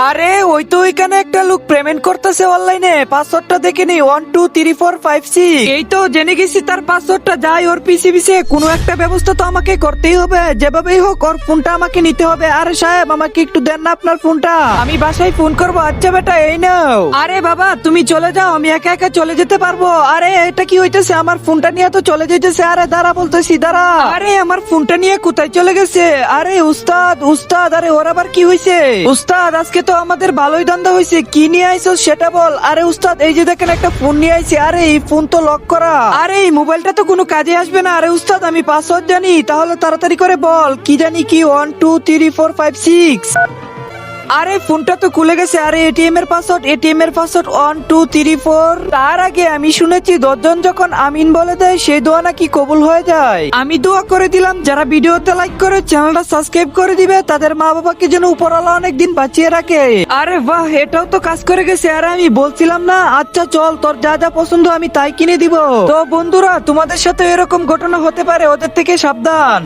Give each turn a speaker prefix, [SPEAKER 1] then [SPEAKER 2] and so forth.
[SPEAKER 1] আরে ওই তো ওইখানে একটা লোক পেমেন্ট করতেছে অনলাইনে, পাসওয়ার্ডটা দেখে নি 123456। এই তো জেনে গেছি তার পাসওয়ার্ডটা। যাই ওর পিছে পিছে কোনো একটা ব্যবস্থা তো আমাকে করতেই হবে, যেভাবেই হোক ওর ফোনটা আমাকে নিতে হবে। আরে সাহেব আমাকে একটু দেন না আপনার ফোনটা, আমি বাসায় ফোন করবো। আচ্ছা বেটা এই নাও। আরে বাবা তুমি চলে যাও, আমি একা একা চলে যেতে পারবো। আরে এটা কি হইতেছে, আমার ফোনটা নিয়ে তো চলে যেতেছে। আরে দাঁড়া বলতেছি দাঁড়া। আরে আমার ফোনটা নিয়ে কোথায় চলে গেছে? আরে উস্তাদ উস্তাদ, আরে ওর আবার কি হয়েছে? উস্তাদ আজকে তো আমাদের ভালোই ধান্দা হয়েছে, কি নিয়ে আইছো সেটা বল। আরে উস্তাদ এই যে দেখেন একটা ফোন নিয়ে আইছি। আরে এই ফোন তো লক করা, আরে এই মোবাইলটা তো কোনো কাজে আসবে না। আরে উস্তাদ আমি পাসওয়ার্ড জানি, তাহলে তাড়াতাড়ি করে বল কি জানি কি 123456। আরে ফোনটা তো খুলে গেছে। আরে এটিএম এর পাসওয়ার্ড 1234। তার আগে আমি শুনেছি 10 জন যখন আমিন বলে দেয় সেই দোয়া নাকি কবুল হয়ে যায়। আমি দোয়া করে দিলাম যারা ভিডিওতে লাইক করে চ্যানেলটা সাবস্ক্রাইব করে দিবে তাদের মা বাবাকে যেন উপরওয়ালা অনেক দিন বাঁচিয়ে রাখে। আরে বাহ এটাও তো কাজ করে গেছে। আরে আমি বলছিলাম না, আচ্ছা চল তোর যা যা পছন্দ আমি তাই কিনে দিব। তো বন্ধুরা তোমাদের সাথে এরকম ঘটনা হতে পারে, ওদের থেকে সাবধান।